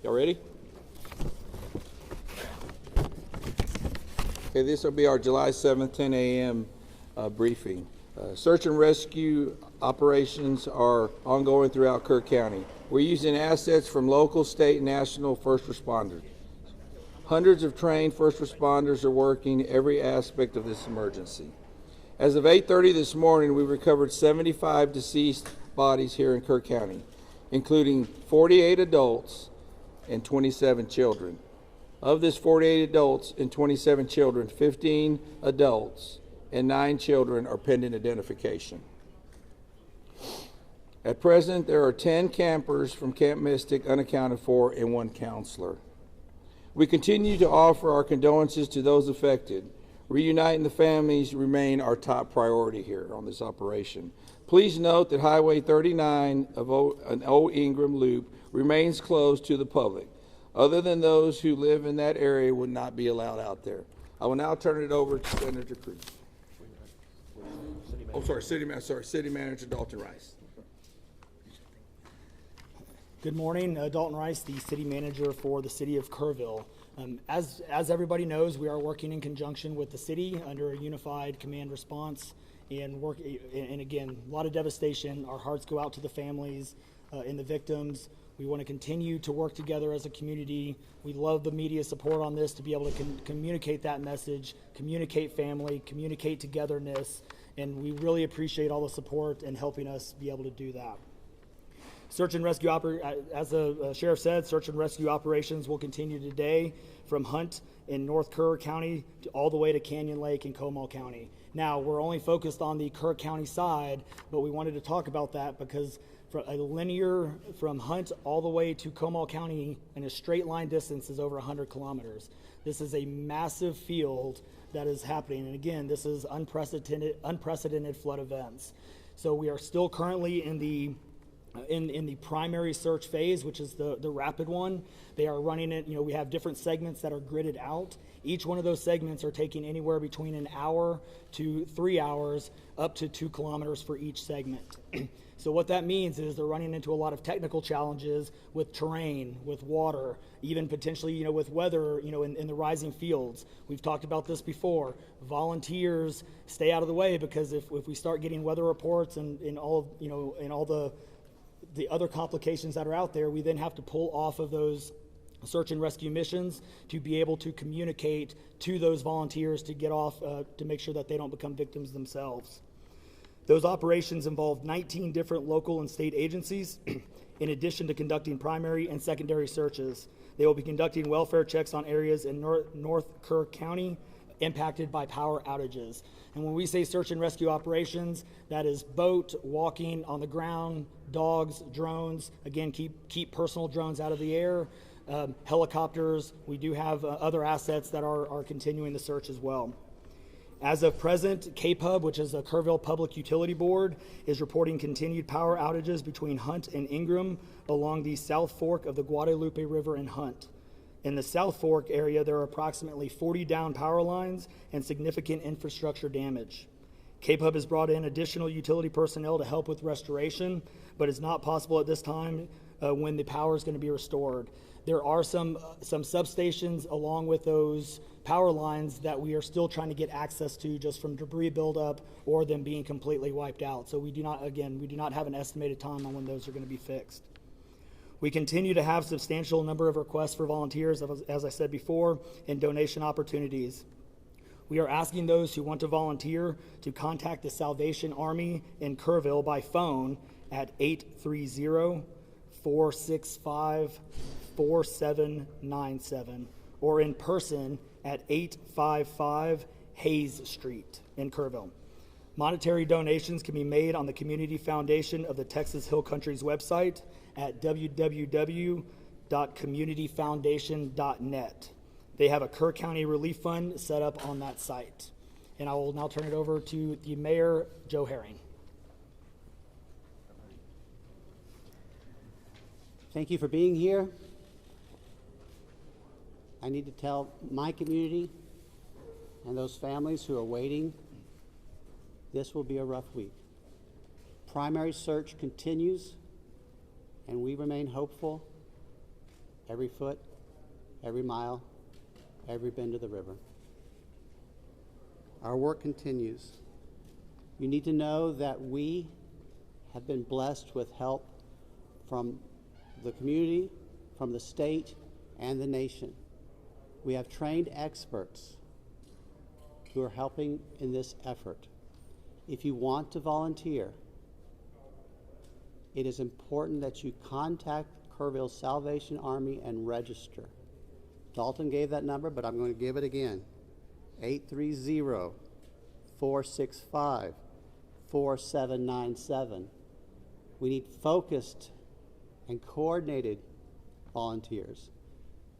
Y'all ready? Okay, this will be our July 7th, 10 a.m. Briefing. Search and rescue operations are ongoing throughout Kerr County. We're using assets from local, state, and national first responders. Hundreds of trained first responders are working every aspect of this emergency. As of 8:30 this morning, we recovered 75 deceased bodies here in Kerr County, including 48 adults and 27 children. Of this 48 adults and 27 children, 15 adults and 9 children are pending identification. At present, there are 10 campers from Camp Mystic unaccounted for and 1 counselor. We continue to offer our condolences to those affected. Reuniting the families remain our top priority here on this operation. Please note that Highway 39 of an Old Ingram Loop remains closed to the public. Other than those who live in that area would not be allowed out there. I will now turn it over to Senator Cruz. City Manager Dalton Rice. Good morning, Dalton Rice, the City Manager for the City of Kerrville. As everybody knows, we are working in conjunction with the city under a unified command response and again, a lot of devastation. Our hearts go out to the families and the victims. We want to continue to work together as a community. We love the media support on this to be able to communicate that message, communicate family, communicate togetherness, and we really appreciate all the support and helping us be able to do that. Search and rescue, as the sheriff said, search and rescue operations will continue today from Hunt in North Kerr County all the way to Canyon Lake in Comal County. Now, we're only focused on the Kerr County side, but we wanted to talk about that because for a linear from Hunt all the way to Comal County in a straight line distance is over 100 kilometers. This is a massive field that is happening. And again, this is unprecedented flood events. So we are still currently in the primary search phase, which is the rapid one. They are running it, we have different segments that are gridded out. Each one of those segments are taking anywhere between an hour to 3 hours, up to 2 kilometers for each segment. So what that means is they're running into a lot of technical challenges with terrain, with water, even potentially, with weather, in the rising fields. We've talked about this before. Volunteers stay out of the way because if we start getting weather reports and all the other complications that are out there, we then have to pull off of those search and rescue missions to be able to communicate to those volunteers to get off, to make sure that they don't become victims themselves. Those operations involve 19 different local and state agencies, in addition to conducting primary and secondary searches. They will be conducting welfare checks on areas in North Kerr County impacted by power outages. And when we say search and rescue operations, that is boat, walking, on the ground, dogs, drones. Again, keep personal drones out of the air. Helicopters. We do have other assets that are continuing the search as well. As of present, KPUB, which is the Kerrville Public Utility Board, is reporting continued power outages between Hunt and Ingram along the South Fork of the Guadalupe River in Hunt. In the South Fork area, there are approximately 40 down power lines and significant infrastructure damage. KPUB has brought in additional utility personnel to help with restoration, but it's not possible at this time when the power is going to be restored. There are some substations along with those power lines that we are still trying to get access to just from debris buildup or them being completely wiped out. So we do not have an estimated time on when those are going to be fixed. We continue to have substantial number of requests for volunteers, as I said before, and donation opportunities. We are asking those who want to volunteer to contact the Salvation Army in Kerrville by phone at 830-465-4797 or in person at 855 Hayes Street in Kerrville. Monetary donations can be made on the Community Foundation of the Texas Hill Country's website at www.communityfoundation.net. They have a Kerr County Relief Fund set up on that site. And I will now turn it over to the Mayor, Joe Herring. Thank you for being here. I need to tell my community and those families who are waiting, this will be a rough week. Primary search continues, and we remain hopeful every foot, every mile, every bend of the river. Our work continues. You need to know that we have been blessed with help from the community, from the state, and the nation. We have trained experts who are helping in this effort. If you want to volunteer, it is important that you contact Kerrville Salvation Army and register. Dalton gave that number, but I'm going to give it again. 830-465-4797. We need focused and coordinated volunteers,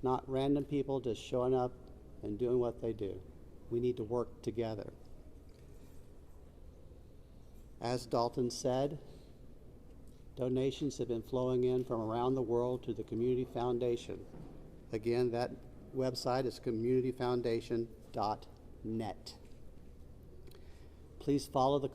not random people just showing up and doing what they do. We need to work together. As Dalton said, donations have been flowing in from around the world to the Community Foundation. Again, that website is communityfoundation.net. Please follow the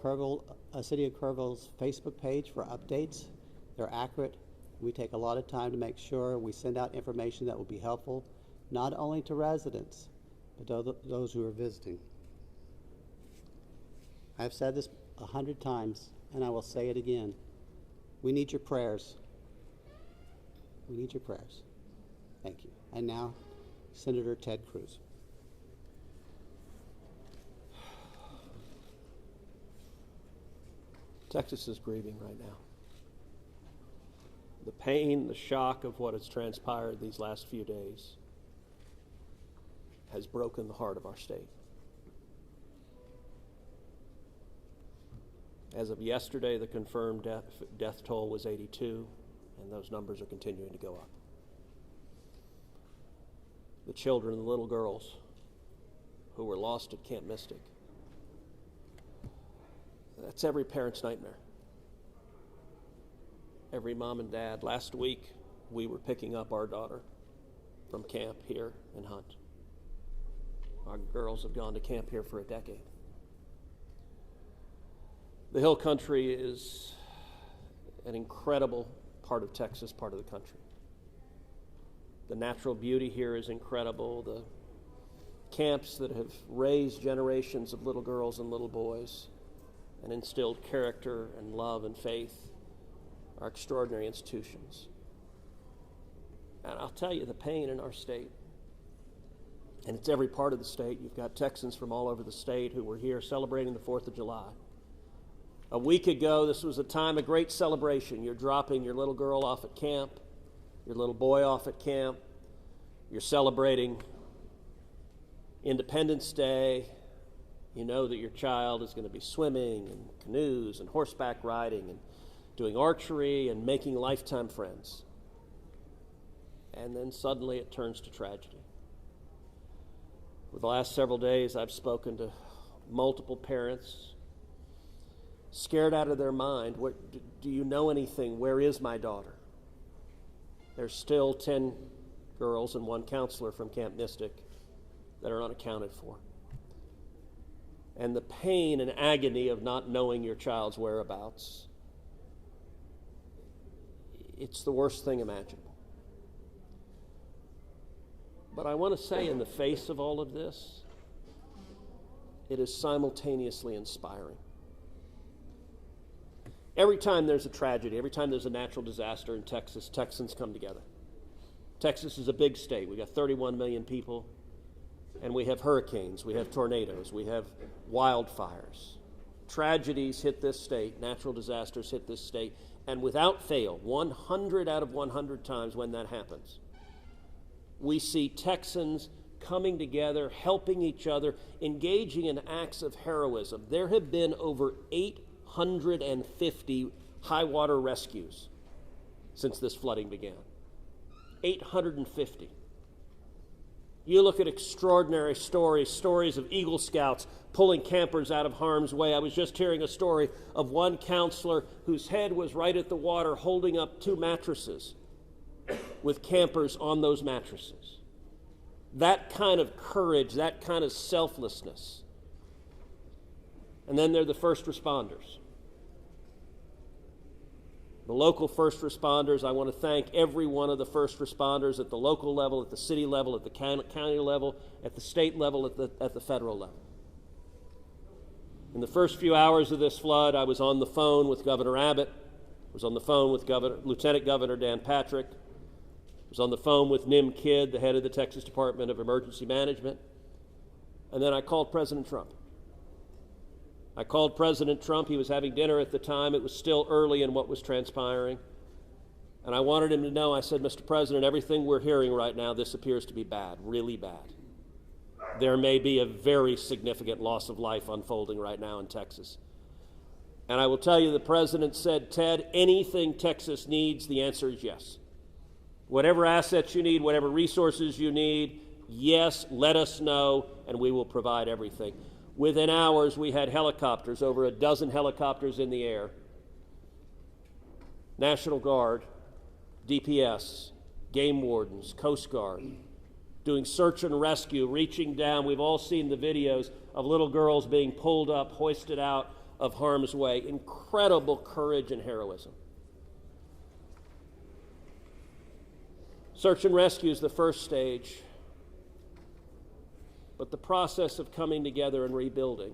City of Kerrville's Facebook page for updates. They're accurate. We take a lot of time to make sure we send out information that will be helpful, not only to residents, but to those who are visiting. I've said this 100 times, and I will say it again. We need your prayers. We need your prayers. Thank you. And now, Senator Ted Cruz. Texas is grieving right now. The pain, the shock of what has transpired these last few days has broken the heart of our state. As of yesterday, the confirmed death toll was 82, and those numbers are continuing to go up. The children, the little girls who were lost at Camp Mystic, that's every parent's nightmare. Every mom and dad. Last week, we were picking up our daughter from camp here in Hunt. Our girls have gone to camp here for a decade. The Hill Country is an incredible part of Texas, part of the country. The natural beauty here is incredible. The camps that have raised generations of little girls and little boys and instilled character and love and faith are extraordinary institutions. And I'll tell you, the pain in our state, and it's every part of the state. You've got Texans from all over the state who were here celebrating the 4th of July. A week ago, this was a time of great celebration. You're dropping your little girl off at camp, your little boy off at camp. You're celebrating Independence Day. You know that your child is going to be swimming and canoes and horseback riding and doing archery and making lifetime friends. And then suddenly it turns to tragedy. For the last several days, I've spoken to multiple parents, scared out of their mind. Do you know anything? Where is my daughter? There's still 10 girls and 1 counselor from Camp Mystic that are unaccounted for. And the pain and agony of not knowing your child's whereabouts, it's the worst thing imaginable. But I want to say, in the face of all of this, it is simultaneously inspiring. Every time there's a tragedy, every time there's a natural disaster in Texas, Texans come together. Texas is a big state. We got 31 million people, and we have hurricanes, we have tornadoes, we have wildfires. Tragedies hit this state, natural disasters hit this state, and without fail, 100 out of 100 times when that happens, we see Texans coming together, helping each other, engaging in acts of heroism. There have been over 850 high water rescues since this flooding began. 850. You look at extraordinary stories of Eagle Scouts pulling campers out of harm's way. I was just hearing a story of one counselor whose head was right at the water holding up 2 mattresses with campers on those mattresses. That kind of courage, that kind of selflessness. And then there are the first responders. The local first responders, I want to thank every one of the first responders at the local level, at the city level, at the county level, at the state level, at the federal level. In the first few hours of this flood, I was on the phone with Governor Abbott, I was on the phone with Lieutenant Governor Dan Patrick, I was on the phone with Nim Kidd, the head of the Texas Department of Emergency Management, and then I called President Trump. I called President Trump. He was having dinner at the time. It was still early in what was transpiring. And I wanted him to know, I said, Mr. President, everything we're hearing right now, this appears to be bad, really bad. There may be a very significant loss of life unfolding right now in Texas. And I will tell you, the President said, Ted, anything Texas needs, the answer is yes. Whatever assets you need, whatever resources you need, yes, let us know, and we will provide everything. Within hours, we had helicopters, over a dozen helicopters in the air, National Guard, DPS, game wardens, Coast Guard, doing search and rescue, reaching down. We've all seen the videos of little girls being pulled up, hoisted out of harm's way. Incredible courage and heroism. Search and rescue is the first stage. But the process of coming together and rebuilding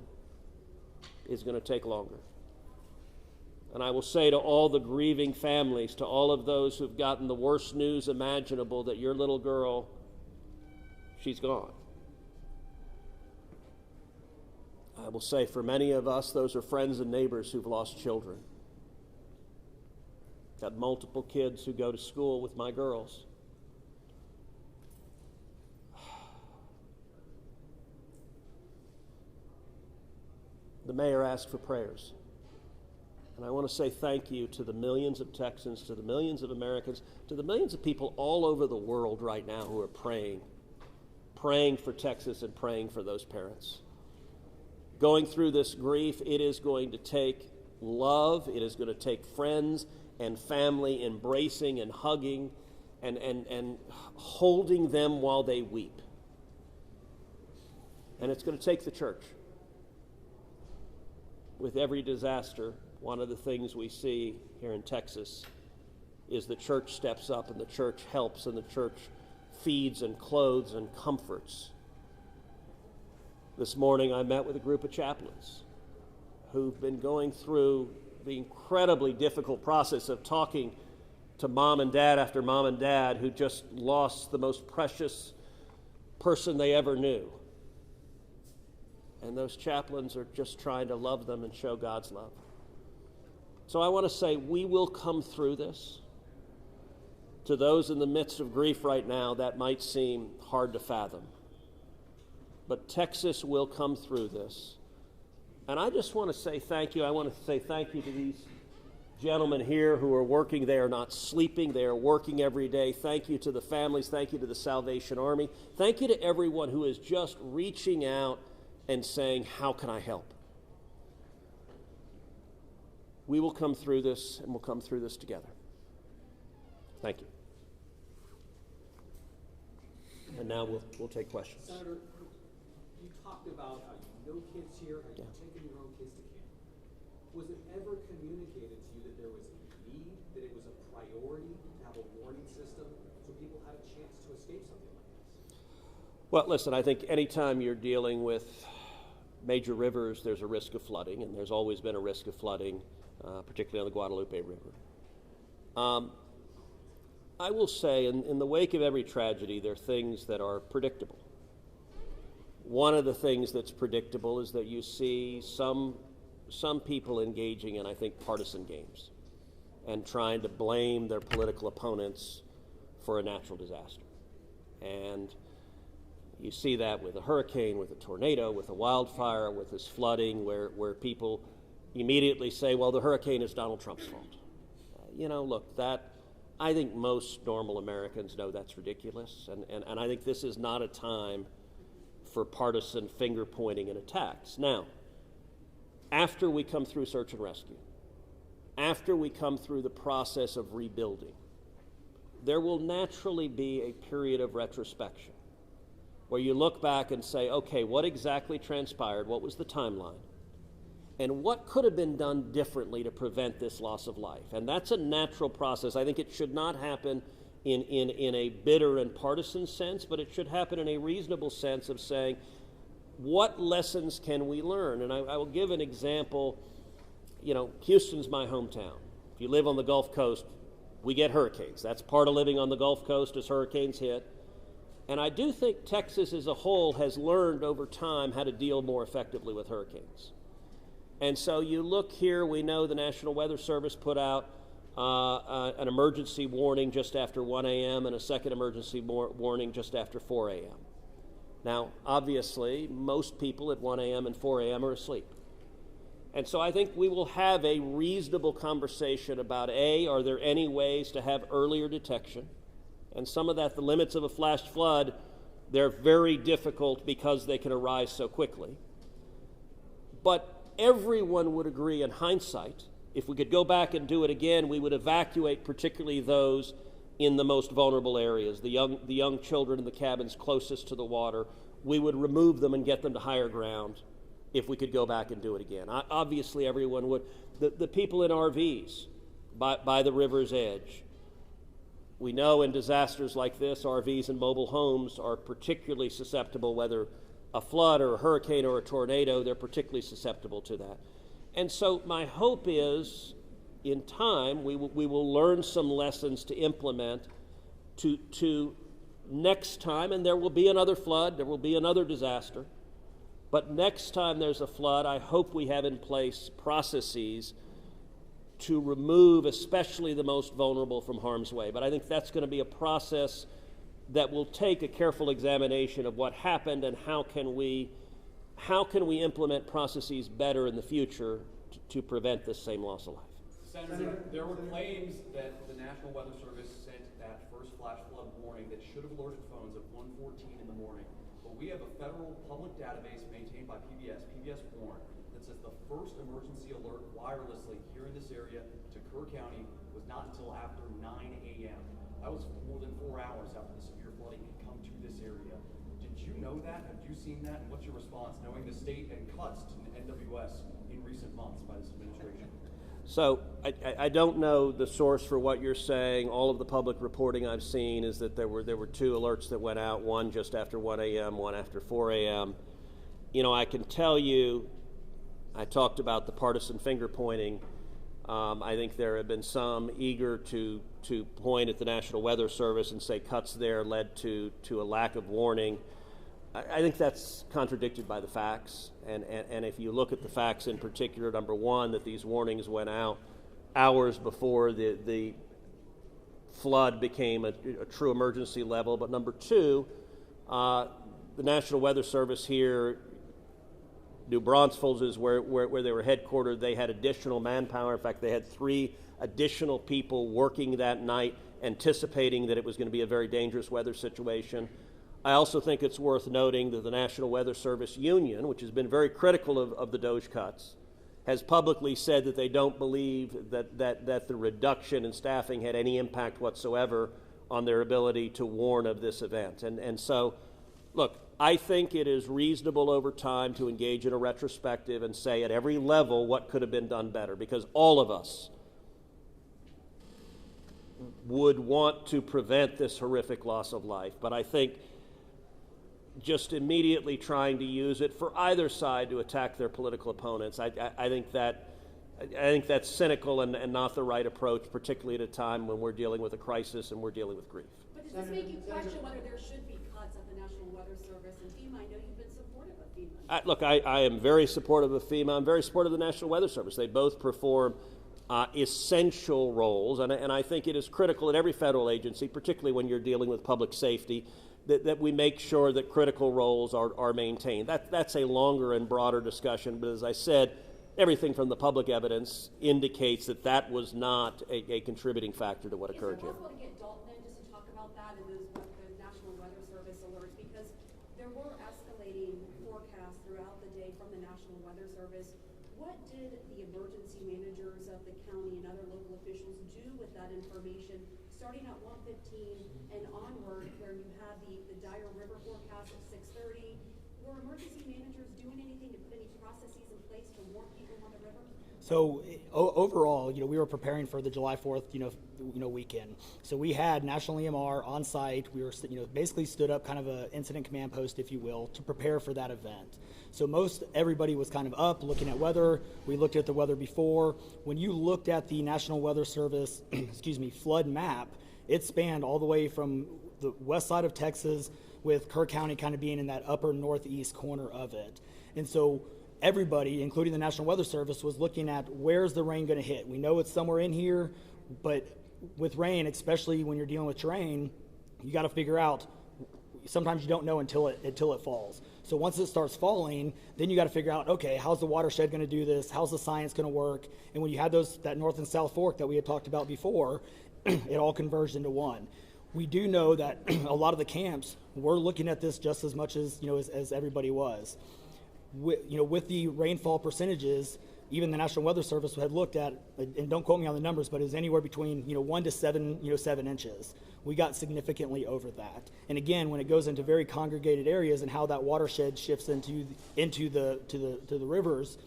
is going to take longer. And I will say to all the grieving families, to all of those who've gotten the worst news imaginable, that your little girl, she's gone. I will say for many of us, those are friends and neighbors who've lost children. Got multiple kids who go to school with my girls. The mayor asked for prayers. And I want to say thank you to the millions of Texans, to the millions of Americans, to the millions of people all over the world right now who are praying for Texas and praying for those parents. Going through this grief, it is going to take love, it is going to take friends and family embracing and hugging and holding them while they weep. And it's going to take the church. With every disaster, one of the things we see here in Texas is the church steps up and the church helps and the church feeds and clothes and comforts. This morning I met with a group of chaplains who've been going through the incredibly difficult process of talking to mom and dad after mom and dad who just lost the most precious person they ever knew. And those chaplains are just trying to love them and show God's love. So I want to say we will come through this. To those in the midst of grief right now, that might seem hard to fathom. But Texas will come through this. And I just want to say thank you. I want to say thank you to these gentlemen here who are working. They are not sleeping. They are working every day. Thank you to the families. Thank you to the Salvation Army. Thank you to everyone who is just reaching out and saying, how can I help? We will come through this, and we'll come through this together. Thank you. And now we'll take questions. Senator, you talked about how you know kids here, how you've taken your own kids to camp. Was it ever communicated to you that there was a need, that it was a priority to have a warning system so people had a chance to escape something like this? Well, listen, I think anytime you're dealing with major rivers, there's a risk of flooding, and there's always been a risk of flooding, particularly on the Guadalupe River. I will say, in the wake of every tragedy, there are things that are predictable. One of the things that's predictable is that you see some people engaging in, I think, partisan games and trying to blame their political opponents for a natural disaster. And you see that with a hurricane, with a tornado, with a wildfire, with this flooding, where people immediately say, well, the hurricane is Donald Trump's fault. Look, that I think most normal Americans know that's ridiculous, and I think this is not a time for partisan finger-pointing and attacks. Now, after we come through search and rescue, after we come through the process of rebuilding, there will naturally be a period of retrospection where you look back and say, okay, what exactly transpired? What was the timeline? and what could have been done differently to prevent this loss of life. And that's a natural process. I think it should not happen in a bitter and partisan sense, but it should happen in a reasonable sense of saying, what lessons can we learn? And I will give an example. You know, Houston's my hometown. If you live on the Gulf Coast, we get hurricanes. That's part of living on the Gulf Coast as hurricanes hit. And I do think Texas as a whole has learned over time how to deal more effectively with hurricanes. And so you look here, we know the National Weather Service put out an emergency warning just after 1 a.m. and a second emergency warning just after 4 a.m. Now, obviously, most people at 1 a.m. and 4 a.m. are asleep. And so I think we will have a reasonable conversation about, A, are there any ways to have earlier detection? And some of that, the limits of a flash flood, they're very difficult because they can arise so quickly. But everyone would agree in hindsight, if we could go back and do it again, we would evacuate particularly those in the most vulnerable areas, the young children in the cabins closest to the water. We would remove them and get them to higher ground if we could go back and do it again. Obviously, everyone would. The people in RVs by the river's edge. We know in disasters like this, RVs and mobile homes are particularly susceptible, whether a flood or a hurricane or a tornado, they're particularly susceptible to that. And so my hope is, in time, we will learn some lessons to implement to next time, and there will be another flood, there will be another disaster, but next time there's a flood, I hope we have in place processes to remove especially the most vulnerable from harm's way. But I think that's going to be a process that will take a careful examination of what happened and how can we implement processes better in the future to prevent this same loss of life. Senator, there were claims that the National Weather Service sent that first flash flood warning that should have alerted phones at 1:14 in the morning. But we have a federal public database maintained by PBS Warn, that says the first emergency alert wirelessly here in this area to Kerr County was not until after 9 a.m. That was more than 4 hours after the severe flooding had come to this area. Did you know that? Have you seen that? And what's your response, knowing the state and cuts to NWS in recent months by this administration? So I don't know the source for what you're saying. All of the public reporting I've seen is that there were two alerts that went out, one just after 1 a.m., one after 4 a.m. You know, I can tell you, I talked about the partisan finger pointing. I think there have been some eager to point at the National Weather Service and say cuts there led to a lack of warning. I think that's contradicted by the facts, and if you look at the facts in particular, number one, that these warnings went out hours before the flood became a true emergency level, but number two, the National Weather Service here, New Braunfels is where they were headquartered. They had additional manpower. In fact, they had 3 additional people working that night, anticipating that it was going to be a very dangerous weather situation. I also think it's worth noting that the National Weather Service Union, which has been very critical of the DOGE cuts, has publicly said that they don't believe that the reduction in staffing had any impact whatsoever on their ability to warn of this event. And so, look, I think it is reasonable over time to engage in a retrospective and say at every level what could have been done better, because all of us would want to prevent this horrific loss of life. But I think just immediately trying to use it for either side to attack their political opponents, I think that's cynical and not the right approach, particularly at a time when we're dealing with a crisis and we're dealing with grief. But does this make you question whether there should be cuts at the National Weather Service and FEMA? I know you've been supportive of FEMA. Look, I am very supportive of FEMA. I'm very supportive of the National Weather Service. They both perform essential roles, and I think it is critical at every federal agency, particularly when you're dealing with public safety, that we make sure that critical roles are maintained. That's a longer and broader discussion, but as I said, everything from the public evidence indicates that was not a contributing factor to what occurred here. Is it possible to get Dalton in just to talk about that and the National Weather Service alerts? Because there were escalating forecasts throughout the day from the National Weather Service. What did the emergency managers of the county and other local officials do with that information starting at 1:15 and onward, where you had the dire river forecast at 6:30? Were emergency managers doing anything to put any processes in place to warn people when So overall, we were preparing for the July 4th, weekend. So we had National EMR on site. We were, basically stood up kind of a incident command post, if you will, to prepare for that event. So everybody was kind of up looking at weather. We looked at the weather before. When you looked at the National Weather Service, flood map, it spanned all the way from the west side of Texas, with Kerr County kind of being in that upper northeast corner of it. And so everybody, including the National Weather Service, was looking at where's the rain going to hit. We know it's somewhere in here, but with rain, especially when you're dealing with terrain, you got to figure out, sometimes you don't know until it falls. So once it starts falling, then you got to figure out, okay, how's the watershed going to do this? How's the science going to work? And when you had that north and south fork that we had talked about before, it all converged into one. We do know that a lot of the camps were looking at this just as much as everybody was. With the rainfall percentages, even the National Weather Service had looked at, and don't quote me on the numbers, but it was anywhere between 1 to 7 inches. We got significantly over that. And again, when it goes into very congregated areas and how that watershed shifts into the rivers,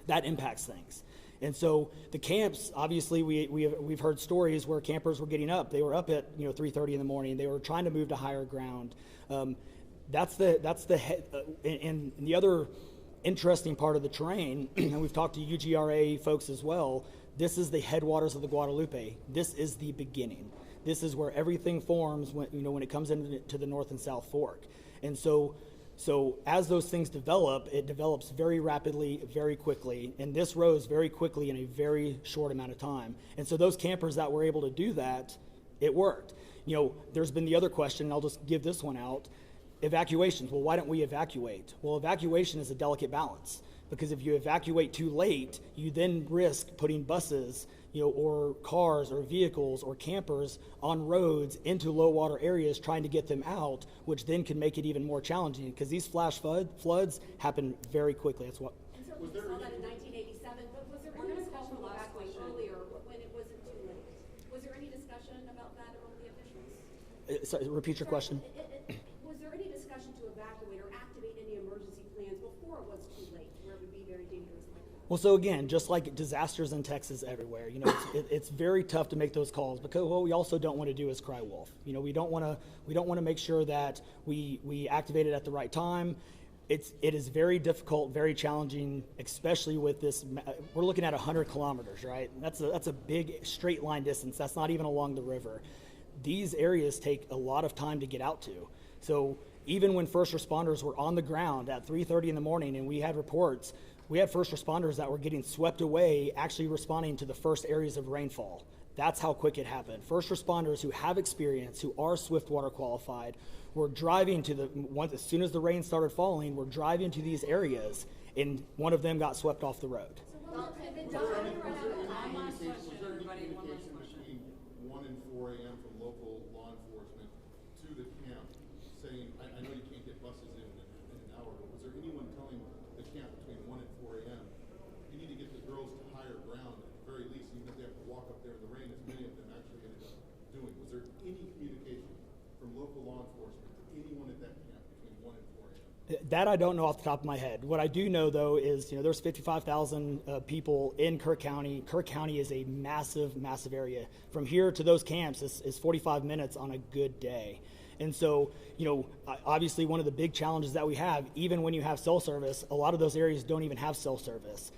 that impacts things. And so the camps, obviously, we've heard stories where campers were getting up. They were up at 3:30 in the morning. They were trying to move to higher ground. And the other interesting part of the terrain, and we've talked to UGRA folks as well. This is the headwaters of the Guadalupe. This is the beginning. This is where everything forms when it comes into the North and South Fork. And so as those things develop, it develops very rapidly, very quickly, and this rose very quickly in a very short amount of time. And so those campers that were able to do that, it worked. There's been the other question, and I'll just give this one out. Evacuations. Well, why don't we evacuate? Well, evacuation is a delicate balance, because if you evacuate too late, you then risk putting buses, or cars or vehicles or campers on roads into low water areas trying to get them out, which then can make it even more challenging, because these flash floods happen very quickly. That's what. And so we saw that in 1987, but was there any discussion to evacuate earlier when it wasn't too late? Was there any discussion about that among the officials? Sorry, repeat your question. Was there any discussion to evacuate or activate any emergency plans before it was too late, where it would be very dangerous like that? Well, so again, just like disasters in Texas everywhere, it's very tough to make those calls, because what we also don't want to do is cry wolf. We don't want to make sure that we activate it at the right time. It is very difficult, very challenging, especially with this. We're looking at 100 kilometers, right? That's a big straight line distance. That's not even along the river. These areas take a lot of time to get out to. So even when first responders were on the ground at 3:30 in the morning, and we had reports, we had first responders that were getting swept away, actually responding to the first areas of rainfall. That's how quick it happened. First responders who have experience, who are Swiftwater qualified, were driving as soon as the rain started falling, were driving to these areas, and one of them got swept off the road. So what had been done? Was there any communication between 1 and 4 a.m. from local law enforcement to the camp saying, I know you can't get buses in an hour, but was there anyone telling the camp between 1 and 4 a.m. you need to get the girls to higher ground at the very least, even if they have to walk up there in the rain, as many of them actually ended up doing? Was there any communication from local law enforcement to anyone at that camp between 1 and 4 a.m.? That I don't know off the top of my head. What I do know, though, is there's 55,000 people in Kerr County. Kerr County is a massive, massive area. From here to those camps is 45 minutes on a good day. And so, obviously one of the big challenges that we have, even when you have cell service, a lot of those areas don't even have cell service.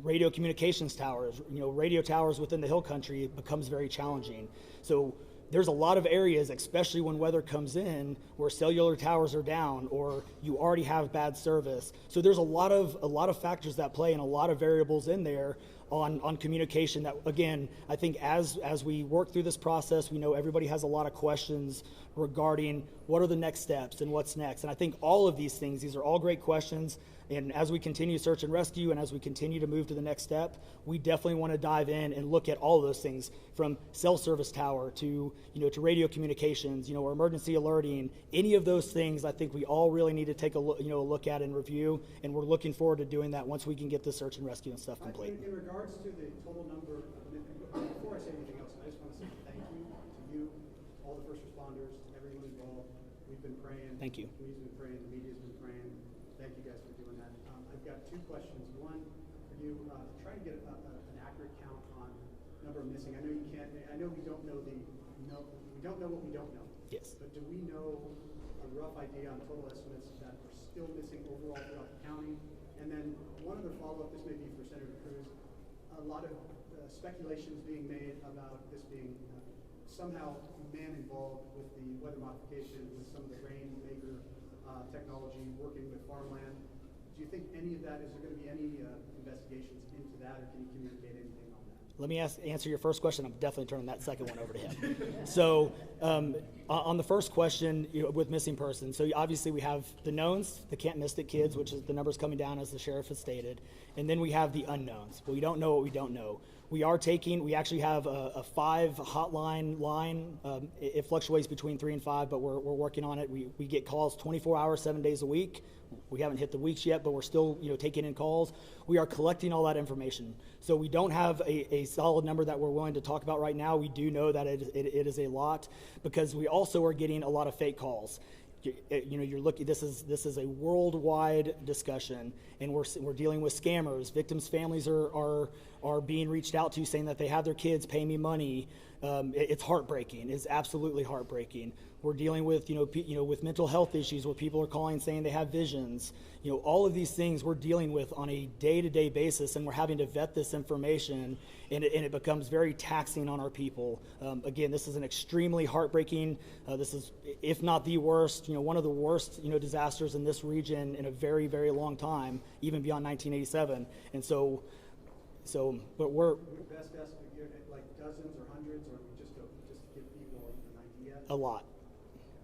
Radio communications towers, radio towers within the hill country becomes very challenging. So there's a lot of areas, especially when weather comes in, where cellular towers are down or you already have bad service. So there's a lot of factors that play and a lot of variables in there on communication that, again, I think as we work through this process, we know everybody has a lot of questions regarding what are the next steps and what's next. And I think all of these are all great questions. And as we continue search and rescue and as we continue to move to the next step, we definitely want to dive in and look at all of those things, from cell service tower to radio communications, or emergency alerting. Any of those things, I think we all really need to take a look at and review. And we're looking forward to doing that once we can get the search and rescue and stuff complete. In regards to the total number, before I say anything else, I just want to say thank you to you, all the first responders, everyone involved. We've been praying. Thank you. We've been praying. The media's been praying. Thank you guys for doing that. I've got two questions. One, for you, trying to get an accurate count on number of missing. I know you can't. I know we don't know we don't know what we don't know. Yes. But do we know a rough idea on total estimates that are still missing overall throughout the county? And then one other follow-up. This may be for Senator Cruz. A lot of speculations being made about this being somehow man involved with the weather modification, with some of the rainmaker technology, working with farmland. Do you think any of that, is there going to be any investigations into that, or can you communicate anything on that? Let me answer your first question. I'm definitely turning that second one over to him. So on the first question, with missing persons, so obviously we have the knowns, the can't miss it kids, which is the numbers coming down as the sheriff has stated, and then we have the unknowns. Well, we don't know what we don't know. We actually have a 5 hotline line. It fluctuates between 3 and 5, but we're working on it. We get calls 24 hours, 7 days a week. We haven't hit the weeks yet, but we're still taking in calls. We are collecting all that information. So we don't have a solid number that we're willing to talk about right now. We do know that it is a lot, because we also are getting a lot of fake calls. You're looking. This is a worldwide discussion, and we're dealing with scammers. Victims' families are being reached out to, saying that they have their kids pay me money. It's heartbreaking. It's absolutely heartbreaking. We're dealing with with mental health issues, where people are calling saying they have visions. All of these things we're dealing with on a day-to-day basis, and we're having to vet this information, and it becomes very taxing on our people. Again, this is an extremely heartbreaking. This is, if not the worst, one of the worst disasters in this region in a very, very long time, even beyond 1987. And so, but we're Best estimate, like dozens or hundreds, or just to give people an idea. a lot.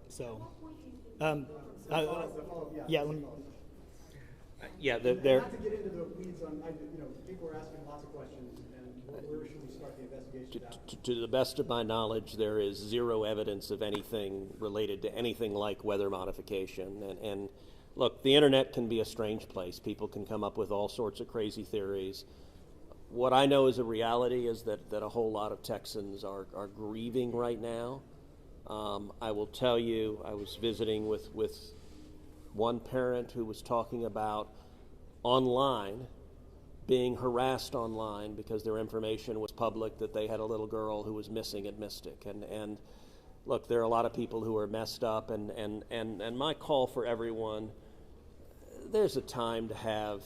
So, The follow-up, yeah. Let me, Yeah, Not to get into the weeds on, people are asking lots of questions, and where should we start the investigation at? to the best of my knowledge, there is zero evidence of anything related to anything like weather modification. And look, the internet can be a strange place. People can come up with all sorts of crazy theories. What I know is a reality is that a whole lot of Texans are grieving right now. I will tell you, I was visiting with one parent who was talking about online, being harassed online because their information was public, that they had a little girl who was missing at Mystic. And look, there are a lot of people who are messed up, and my call for everyone, there's a time to have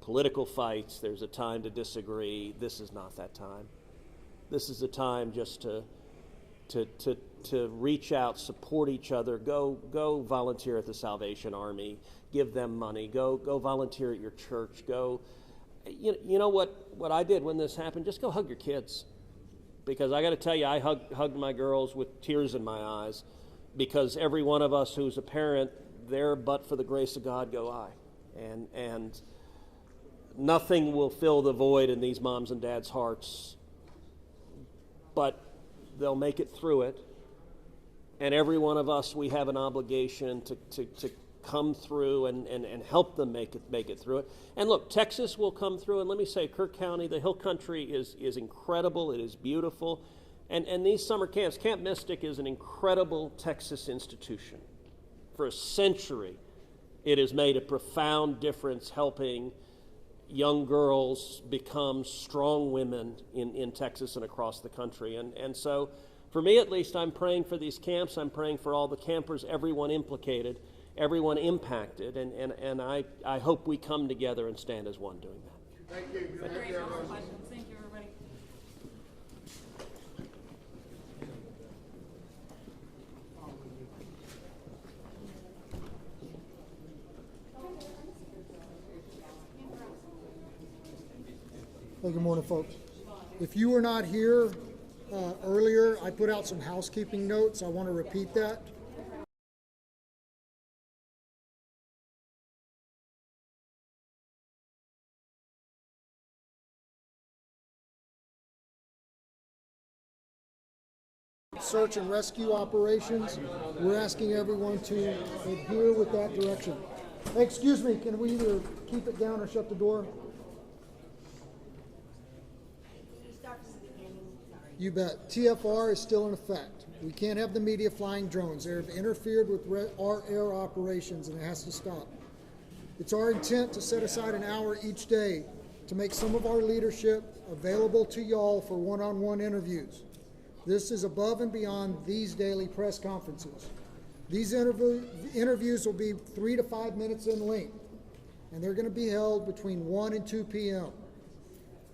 political fights, there's a time to disagree. This is not that time. This is a time just to reach out, support each other, go volunteer at the Salvation Army, give them money, go volunteer at your church, go. You know what I did when this happened? Just go hug your kids, because I got to tell you, I hugged my girls with tears in my eyes, because every one of us who's a parent, there but for the grace of God go I, and nothing will fill the void in these moms and dads' hearts, but they'll make it through it. And every one of us, we have an obligation to come through and help them make it through it. And look, Texas will come through, and let me say, Kerr County, the Hill Country is incredible. It is beautiful. And these summer camps, Camp Mystic is an incredible Texas institution. For a century, it has made a profound difference helping young girls become strong women in Texas and across the country. And so, for me at least, I'm praying for these camps. I'm praying for all the campers, everyone implicated, everyone impacted, and I hope we come together and stand as one doing that. Thank you. Thank you, everybody. Hey, good morning, folks. If you were not here earlier, I put out some housekeeping notes. I want to repeat that. Search and rescue operations. We're asking everyone to adhere with that direction. Hey, excuse me, can we either keep it down or shut the door? You bet. TFR is still in effect. We can't have the media flying drones. They have interfered with our air operations, and it has to stop. It's our intent to set aside an hour each day to make some of our leadership available to y'all for one-on-one interviews. This is above and beyond these daily press conferences. These interviews will be 3 to 5 minutes in length, and they're going to be held between 1 and 2 p.m.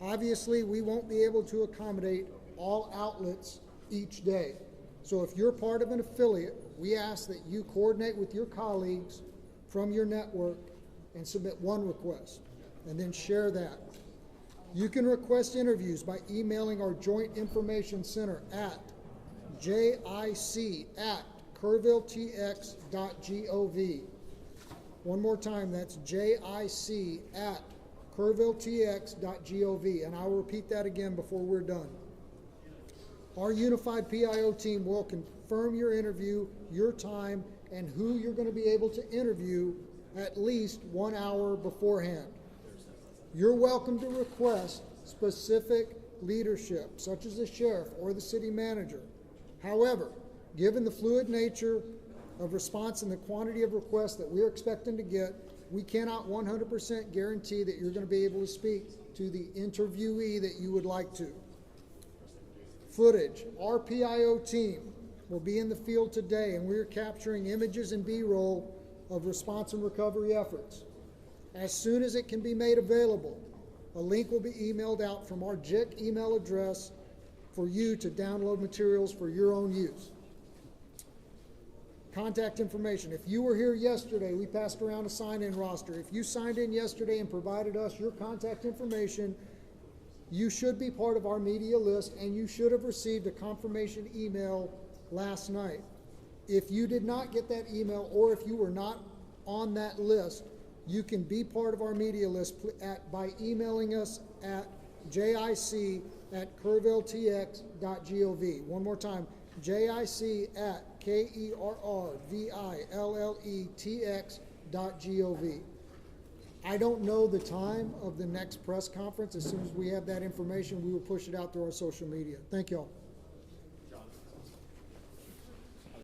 Obviously, we won't be able to accommodate all outlets each day. So if you're part of an affiliate, we ask that you coordinate with your colleagues from your network and submit one request, and then share that. You can request interviews by emailing our Joint Information Center at jic@kerrvilletx.gov. One more time, that's jic@kerrvilletx.gov, and I will repeat that again before we're done. Our unified PIO team will confirm your interview, your time, and who you're going to be able to interview at least 1 hour beforehand. You're welcome to request specific leadership, such as the sheriff or the city manager. However, given the fluid nature of response and the quantity of requests that we're expecting to get, we cannot 100% guarantee that you're going to be able to speak to the interviewee that you would like to. Footage. Our PIO team will be in the field today, and we're capturing images and B-roll of response and recovery efforts. As soon as it can be made available, a link will be emailed out from our JIC email address for you to download materials for your own use. Contact information. If you were here yesterday, we passed around a sign-in roster. If you signed in yesterday and provided us your contact information, you should be part of our media list, and you should have received a confirmation email last night. If you did not get that email, or if you were not on that list, you can be part of our media list by emailing us at jic@kerrvilletx.gov. One more time, jic@kerrvilletx.gov. I don't know the time of the next press conference. As soon as we have that information, we will push it out through our social media. Thank you all.